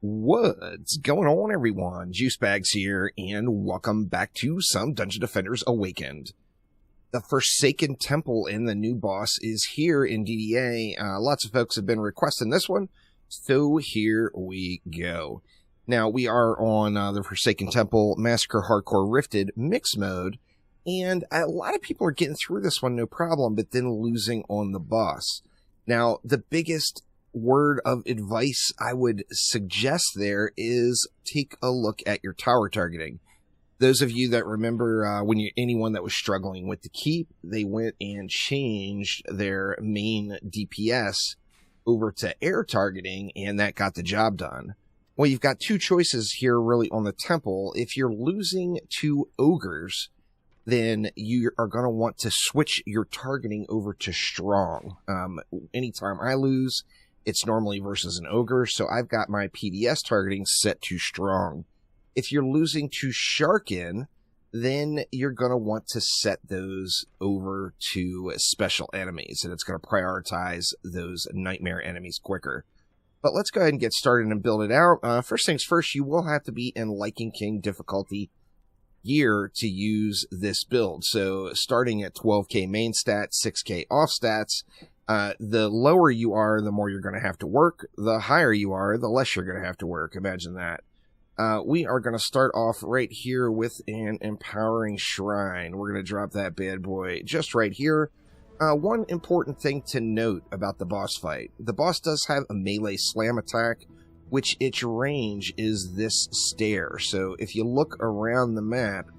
What's going on, everyone? Juicebags here, and welcome back to some Dungeon Defenders Awakened. The Forsaken Temple and the new boss is here in DDA. Lots of folks have been requesting this one, so here we go. Now, we are on the Forsaken Temple Massacre Hardcore Rifted mix mode, and a lot of people are getting through this one no problem, but then losing on the boss. Now, the biggest word of advice I would suggest there is take a look at your tower targeting. Those of you that remember anyone that was struggling with the keep, they went and changed their main DPS over to air targeting, and that got the job done. Well, you've got two choices here really on the temple. If you're losing to ogres, then you are going to want to switch your targeting over to strong. Anytime I lose, it's normally versus an ogre, so I've got my PDS targeting set to strong. If you're losing to Sharkin, then you're going to want to set those over to special enemies, and it's going to prioritize those nightmare enemies quicker. But let's go ahead and get started and build it out. First things first, you will have to be in Lycan King difficulty gear to use this build. So starting at 12k main stats, 6k off stats, the lower you are, the more you're going to have to work. The higher you are, the less you're going to have to work. Imagine that. We are going to start off right here with an empowering shrine. We're going to drop that bad boy just right here. One important thing to note about the boss fight. The boss does have a melee slam attack, which its range is this stair. So if you look around the map,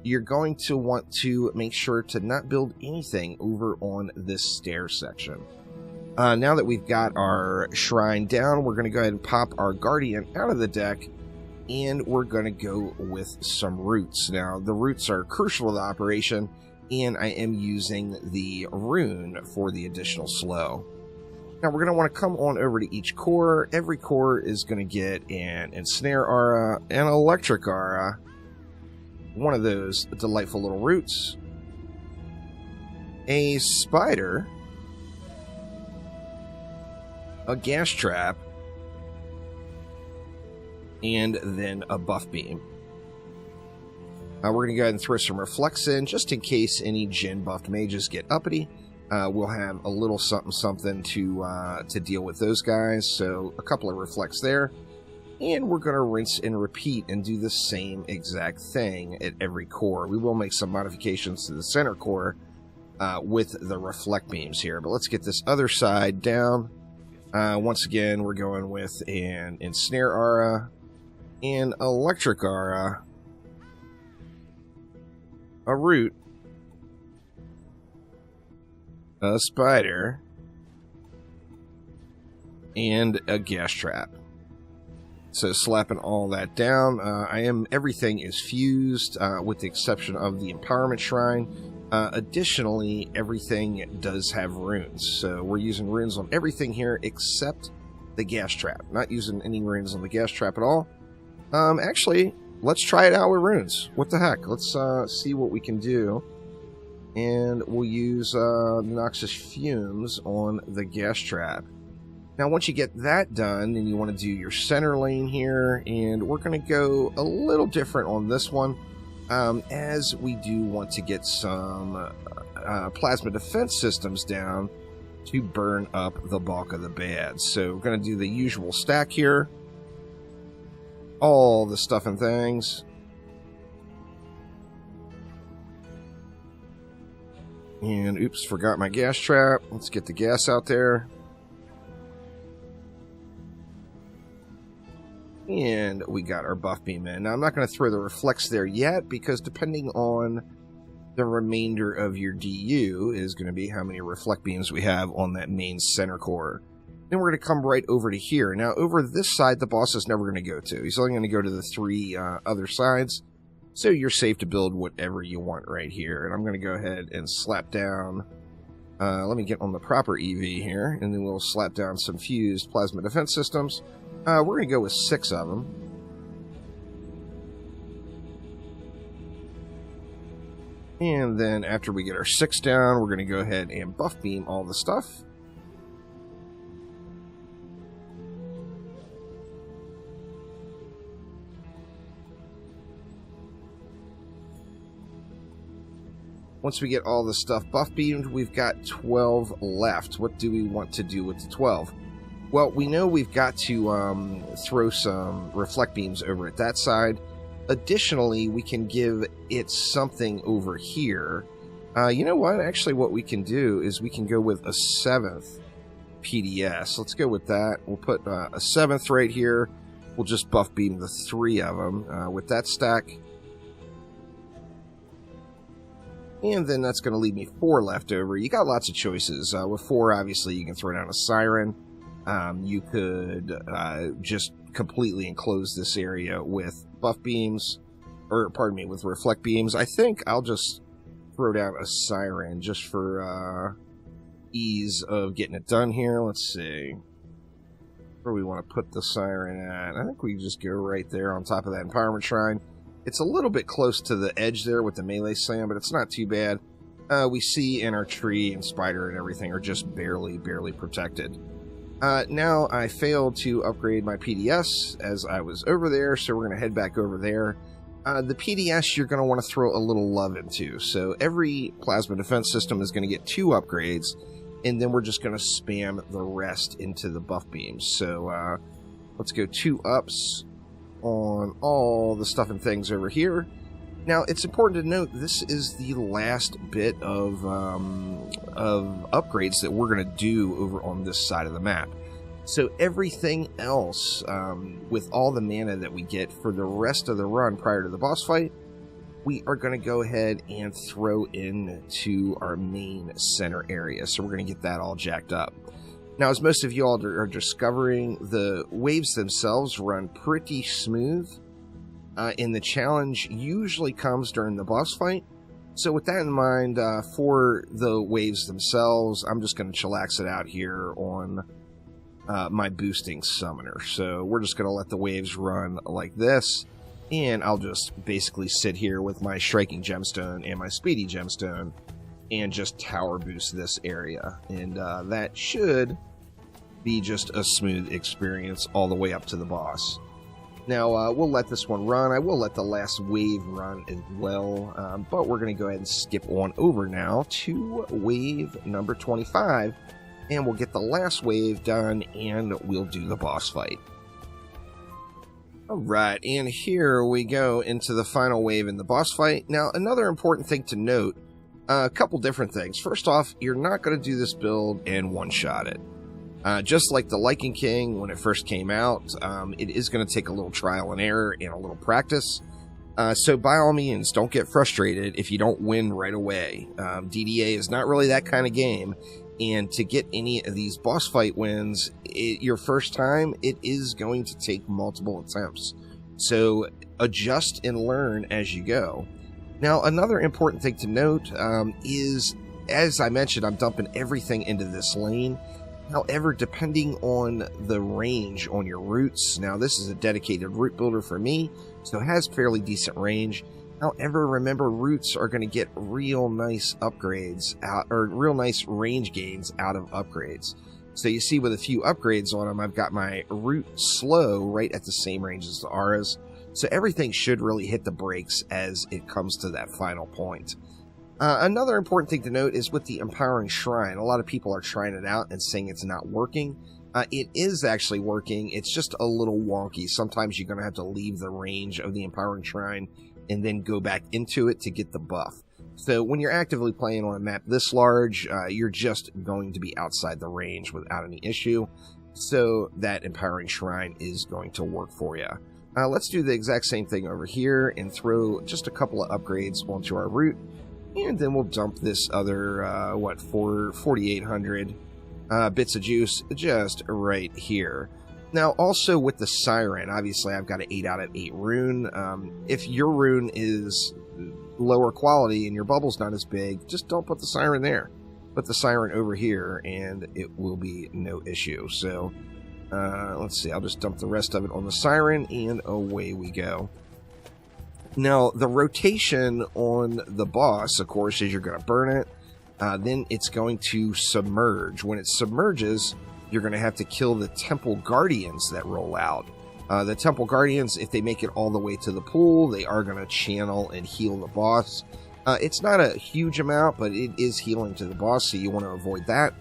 you're going to want to make sure to not build anything over on this stair section. Now that we've got our shrine down, we're going to go ahead and pop our guardian out of the deck, and we're going to go with some roots. Now, the roots are crucial to the operation, and I am using the rune for the additional slow. Now, we're going to want to come on over to each core. Every core is going to get an ensnare aura, an electric aura, one of those delightful little roots, a spider, a gas trap, and then a buff beam. We're going to go ahead and throw some reflects in, just in case any Jinn buffed mages get uppity. We'll have a little something to deal with those guys, so a couple of reflects there. And we're going to rinse and repeat and do the same exact thing at every core. We will make some modifications to the center core with the reflect beams here. But let's get this other side down. Once again, we're going with an ensnare aura, an electric aura, a root, a spider, and a gas trap. So slapping all that down, everything is fused with the exception of the empowerment shrine. Additionally, everything does have runes. So we're using runes on everything here except the gas trap. Not using any runes on the gas trap at all. Actually, let's try it out with runes. What the heck? Let's see what we can do. And we'll use Noxious Fumes on the gas trap. Now, once you get that done, then you want to do your center lane here, and we're going to go a little different on this one, as we do want to get some plasma defense systems down to burn up the bulk of the bad. So we're going to do the usual stack here, all the stuff and things. And oops, forgot my gas trap. Let's get the gas out there. And we got our buff beam in. Now, I'm not going to throw the reflects there yet, because depending on the remainder of your DU is going to be how many reflect beams we have on that main center core. Then we're going to come right over to here. Now, over this side, the boss is never going to go to. He's only going to go to the three other sides. So you're safe to build whatever you want right here. And I'm going to go ahead and slap down. Let me get on the proper EV here, and then we'll slap down some fused plasma defense systems. We're going to go with 6 of them. And then after we get our 6 down, we're going to go ahead and buff beam all the stuff. Once we get all the stuff buff beamed, we've got 12 left. What do we want to do with the 12? Well, we know we've got to throw some reflect beams over at that side. Additionally, we can give it something over here. You know what? Actually, what we can do is we can go with a 7th PDS. Let's go with that. We'll put a 7th right here. We'll just buff beam the 3 of them with that stack. And then that's going to leave me 4 left over. You got lots of choices. With 4, obviously, you can throw down a siren. You could just completely enclose this area with buff beams, or pardon me, with reflect beams. I think I'll just throw down a siren just for ease of getting it done here. Let's see where we want to put the siren at. I think we just go right there on top of that empowerment shrine. It's a little bit close to the edge there with the melee slam, but it's not too bad. We see in our tree and spider and everything are just barely protected. Now I failed to upgrade my PDS as I was over there, so we're going to head back over there. The PDS you're going to want to throw a little love into. So every plasma defense system is going to get 2 upgrades, and then we're just going to spam the rest into the buff beams. So let's go 2 ups on all the stuff and things over here. Now, it's important to note this is the last bit of upgrades that we're going to do over on this side of the map. So everything else, with all the mana that we get for the rest of the run prior to the boss fight, we are going to go ahead and throw into our main center area. So we're going to get that all jacked up. Now, as most of you all are discovering, the waves themselves run pretty smooth. And the challenge usually comes during the boss fight. So with that in mind, for the waves themselves, I'm just going to chillax it out here on my boosting summoner. So we're just going to let the waves run like this, and I'll just basically sit here with my striking gemstone and my speedy gemstone and just tower boost this area. And that should be just a smooth experience all the way up to the boss. Now, we'll let this one run. I will let the last wave run as well, but we're going to go ahead and skip on over now to wave number 25, and we'll get the last wave done, and we'll do the boss fight. Alright, and here we go into the final wave in the boss fight. Now, another important thing to note, a couple different things. First off, you're not going to do this build and one-shot it. Just like the Lichen King when it first came out, it is going to take a little trial and error and a little practice. So by all means, don't get frustrated if you don't win right away. DDA is not really that kind of game, and to get any of these boss fight wins your first time, it is going to take multiple attempts. So adjust and learn as you go. Now, another important thing to note is, as I mentioned, I'm dumping everything into this lane. However, depending on the range on your roots, now this is a dedicated root builder for me, so it has fairly decent range. However, remember, roots are going to get real nice upgrades out, or real nice range gains out of upgrades. So you see with a few upgrades on them, I've got my root slow right at the same range as the auras. So everything should really hit the brakes as it comes to that final point. Another important thing to note is with the Empowering Shrine. A lot of people are trying it out and saying it's not working. It is actually working. It's just a little wonky. Sometimes you're going to have to leave the range of the Empowering Shrine and then go back into it to get the buff. So when you're actively playing on a map this large, you're just going to be outside the range without any issue. So that Empowering Shrine is going to work for you. Let's do the exact same thing over here and throw just a couple of upgrades onto our root. And then we'll dump this other, 4,800 bits of juice just right here. Now, also with the Siren, obviously I've got an 8 out of 8 rune. If your rune is lower quality and your bubble's not as big, just don't put the Siren there. Put the Siren over here and it will be no issue. So, let's see, I'll just dump the rest of it on the Siren and away we go. Now, the rotation on the boss, of course, is you're going to burn it. Then it's going to submerge. When it submerges, you're going to have to kill the Temple Guardians that roll out. The Temple Guardians, if they make it all the way to the pool, they are going to channel and heal the boss. It's not a huge amount, but it is healing to the boss, so you want to avoid that.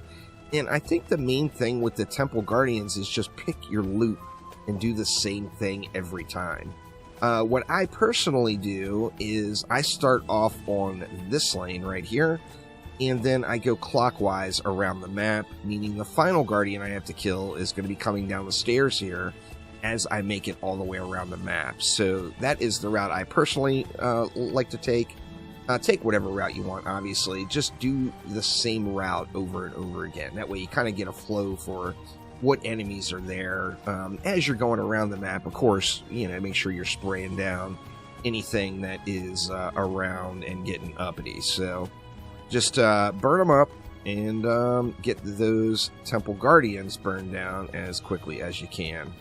And I think the main thing with the Temple Guardians is just pick your loot and do the same thing every time. What I personally do is I start off on this lane right here, and then I go clockwise around the map, meaning the final Guardian I have to kill is going to be coming down the stairs here as I make it all the way around the map. So that is the route I personally like to take. Take whatever route you want, obviously. Just do the same route over and over again. That way you kind of get a flow for what enemies are there. As you're going around the map, of course, you know, make sure you're spraying down anything that is around and getting uppity. So just burn them up and get those Temple Guardians burned down as quickly as you can.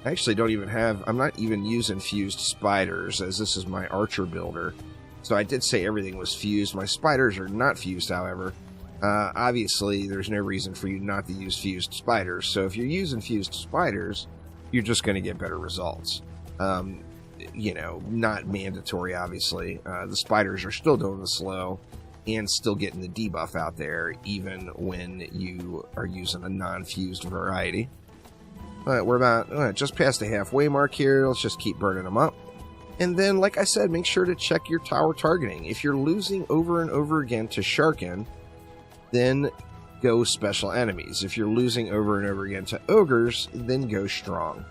I actually don't even have, I'm not even using fused spiders, as this is my archer builder. So I did say everything was fused. My spiders are not fused, however. Obviously, there's no reason for you not to use fused spiders. So if you're using fused spiders, you're just going to get better results. You know, not mandatory, obviously. The spiders are still doing the slow and still getting the debuff out there, even when you are using a non-fused variety. But we're about just past the halfway mark here. Let's just keep burning them up. And then, like I said, make sure to check your tower targeting. If you're losing over and over again to Sharkin, then go special enemies. If you're losing over and over again to ogres, then go strong.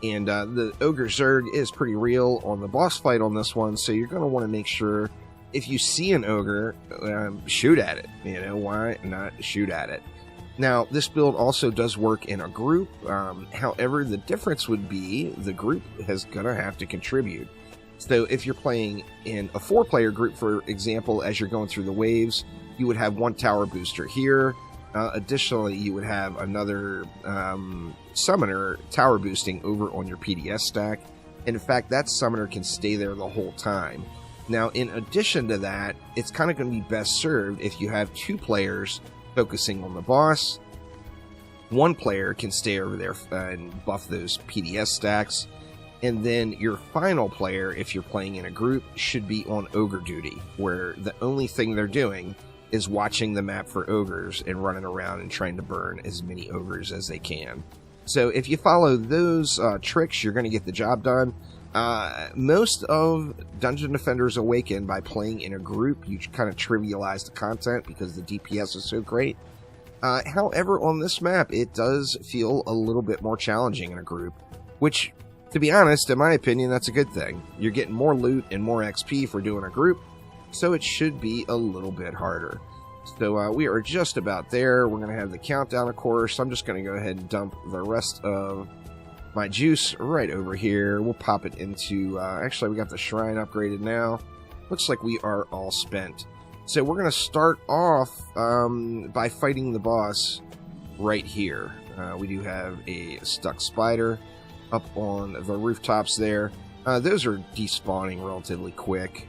And the ogre Zerg is pretty real on the boss fight on this one, so you're going to want to make sure if you see an ogre, shoot at it. You know, why not shoot at it? Now, this build also does work in a group. However, the difference would be the group is going to have to contribute. So if you're playing in a 4-player group, for example, as you're going through the waves, you would have one tower booster here. Additionally, you would have another summoner tower boosting over on your PDS stack. And in fact, that summoner can stay there the whole time. Now, in addition to that, it's kind of going to be best served if you have 2 players focusing on the boss. 1 player can stay over there and buff those PDS stacks. And then your final player, if you're playing in a group, should be on ogre duty, where the only thing they're doing is watching the map for ogres and running around and trying to burn as many ogres as they can. So if you follow those tricks, you're going to get the job done. Most of Dungeon Defenders Awaken, by playing in a group, you kind of trivialize the content because the DPS is so great. However, on this map, it does feel a little bit more challenging in a group, which, to be honest, in my opinion, that's a good thing. You're getting more loot and more XP for doing a group, so it should be a little bit harder. So we are just about there. We're going to have the countdown, of course. I'm just going to go ahead and dump the rest of my juice right over here. We'll pop it into... actually, we got the shrine upgraded now. Looks like we are all spent. So we're going to start off by fighting the boss right here. We do have a stuck spider up on the rooftops there. Those are despawning relatively quick,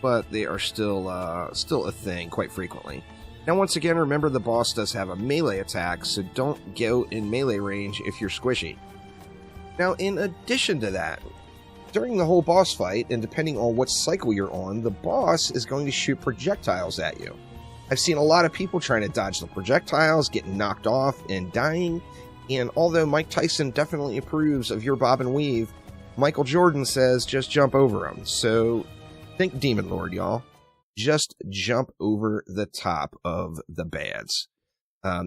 but they are still a thing quite frequently. Now, once again, remember the boss does have a melee attack, so don't go in melee range if you're squishy. Now, in addition to that, during the whole boss fight, and depending on what cycle you're on, the boss is going to shoot projectiles at you. I've seen a lot of people trying to dodge the projectiles, getting knocked off, and dying. And although Mike Tyson definitely approves of your bob and weave, Michael Jordan says just jump over them. So think Demon Lord, y'all. Just jump over the top of the bads.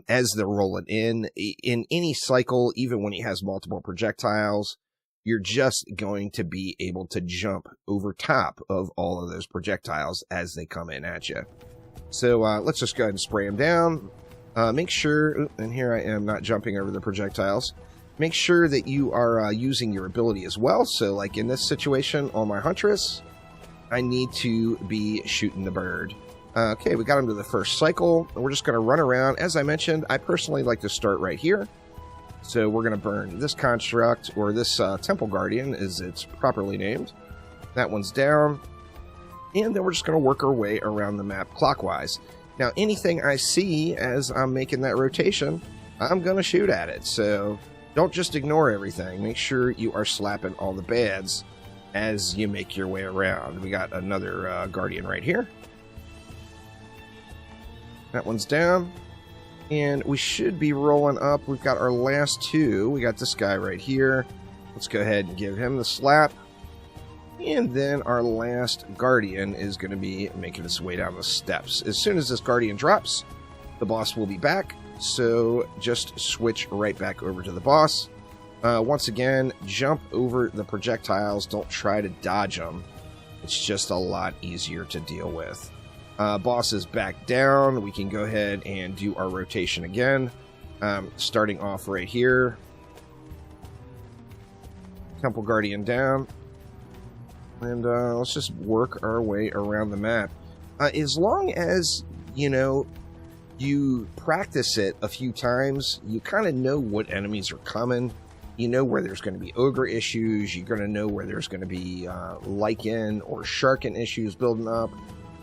As they're rolling in any cycle, even when he has multiple projectiles, you're just going to be able to jump over top of all of those projectiles as they come in at you. So let's just go ahead and spray them down. Make sure, and here I am not jumping over the projectiles, make sure that you are using your ability as well. So like in this situation on my Huntress, I need to be shooting the bird. Okay, we got him to the first cycle. We're just going to run around. As I mentioned, I personally like to start right here. So we're going to burn this construct, or this Temple Guardian, as it's properly named. That one's down. And then we're just going to work our way around the map clockwise. Now, anything I see as I'm making that rotation, I'm going to shoot at it. So don't just ignore everything. Make sure you are slapping all the bads as you make your way around. We got another Guardian right here. That one's down. And we should be rolling up. We've got our last two. We got this guy right here. Let's go ahead and give him the slap. And then our last Guardian is going to be making its way down the steps. As soon as this Guardian drops, the boss will be back. So just switch right back over to the boss. Once again, jump over the projectiles. Don't try to dodge them. It's just a lot easier to deal with. Boss is back down. We can go ahead and do our rotation again. Starting off right here. Temple Guardian down. And let's just work our way around the map. As long as, you practice it a few times, you kind of know what enemies are coming. You know where there's going to be ogre issues. You're going to know where there's going to be lichen or sharken issues building up.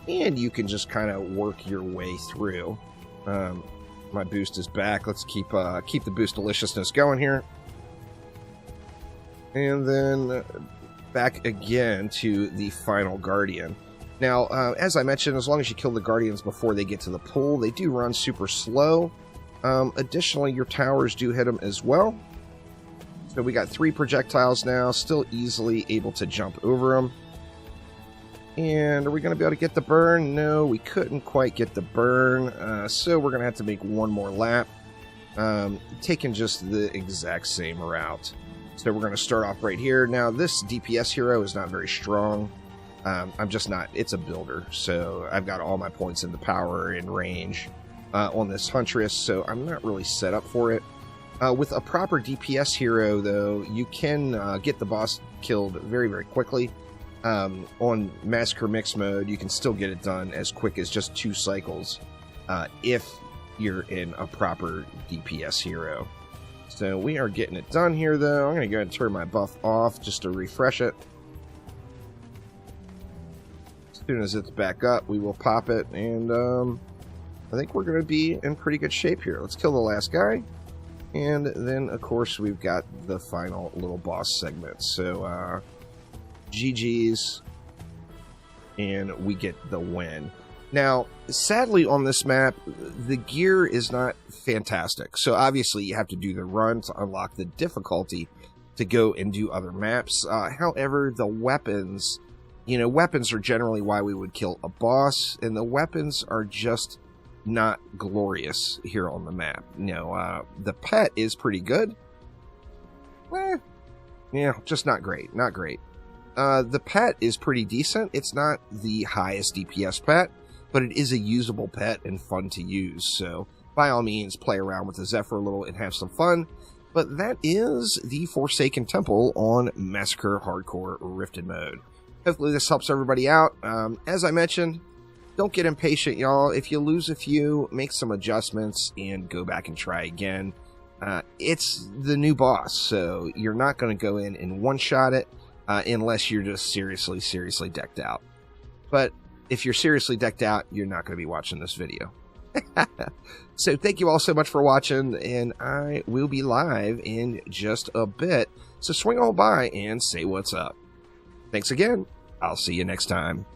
And you can just kind of work your way through. My boost is back. Let's keep the boost deliciousness going here. And then back again to the final Guardian. Now, as I mentioned, as long as you kill the Guardians before they get to the pool, they do run super slow. Additionally, your towers do hit them as well. So we got 3 projectiles now, still easily able to jump over them. And are we going to be able to get the burn? No, we couldn't quite get the burn. So we're going to have to make one more lap, taking just the exact same route. So we're going to start off right here. Now, this DPS hero is not very strong. I'm just not. It's a builder, so I've got all my points into power and range on this Huntress, so I'm not really set up for it. With a proper DPS hero, though, you can get the boss killed very, very quickly. On Massacre Mix mode, you can still get it done as quick as just 2 cycles if you're in a proper DPS hero. So we are getting it done here, though. I'm going to go ahead and turn my buff off just to refresh it. As soon as it's back up, we will pop it, and I think we're going to be in pretty good shape here. Let's kill the last guy, and then, of course, we've got the final little boss segment. So, GG's, and we get the win. Now, sadly on this map, the gear is not fantastic. So obviously you have to do the run to unlock the difficulty to go and do other maps. However, the weapons, weapons are generally why we would kill a boss, and the weapons are just not glorious here on the map. The pet is pretty good. Yeah, just not great. Not great. The pet is pretty decent. It's not the highest DPS pet, but it is a usable pet and fun to use. So, by all means, play around with the Zephyr a little and have some fun. But that is the Forsaken Temple on Massacre Hardcore Rifted mode. Hopefully this helps everybody out. As I mentioned, don't get impatient, y'all. If you lose a few, make some adjustments and go back and try again. It's the new boss, so you're not going to go in and one-shot it. Unless you're just seriously decked out. But if you're seriously decked out, you're not going to be watching this video. So thank you all so much for watching, and I will be live in just a bit. So swing on by and say what's up. Thanks again. I'll see you next time.